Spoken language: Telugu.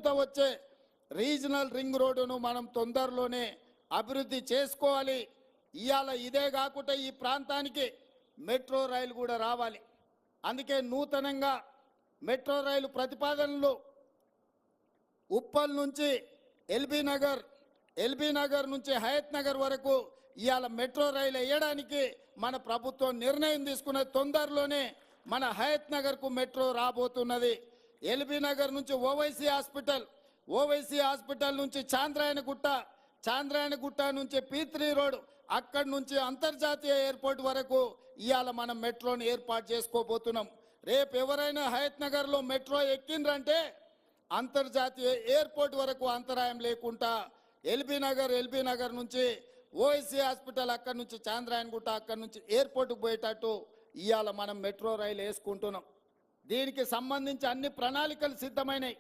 తర్వాత వచ్చే రీజనల్ రింగ్ రోడ్డును మనం తొందరలోనే అభివృద్ధి చేసుకోవాలి. ఇవాళ ఇదే కాకుండా ఈ ప్రాంతానికి మెట్రో రైలు కూడా రావాలి. అందుకే నూతనంగా మెట్రో రైలు ప్రతిపాదనలు ఉప్పల్ నుంచి ఎల్బీ నగర్ నుంచి హయత్ నగర్ వరకు ఇవాళ మెట్రో రైలు వేయడానికి మన ప్రభుత్వం నిర్ణయం తీసుకున్న తొందరలోనే మన హయత్ నగర్కు మెట్రో రాబోతున్నది. ఎల్బీ నగర్ నుంచి ఓవైసీ హాస్పిటల్ నుంచి చాంద్రాయణగుట్ట నుంచి P3 రోడ్, అక్కడి నుంచి అంతర్జాతీయ ఎయిర్పోర్ట్ వరకు ఇవాళ మనం మెట్రోని ఏర్పాటు చేసుకోబోతున్నాం. రేపు ఎవరైనా హయత్ నగర్లో మెట్రో ఎక్కిండ్రంటే అంతర్జాతీయ ఎయిర్పోర్ట్ వరకు అంతరాయం లేకుండా ఎల్బీ నగర్ నుంచి ఓవైసీ హాస్పిటల్, అక్కడి నుంచి చాంద్రాయణగుట్ట, అక్కడి నుంచి ఎయిర్పోర్ట్కి పోయేటట్టు ఇవాళ మనం మెట్రో రైలు వేసుకుంటున్నాం. దీనికి సంబంధించి అన్ని ప్రణాళికలు సిద్ధమైనవి.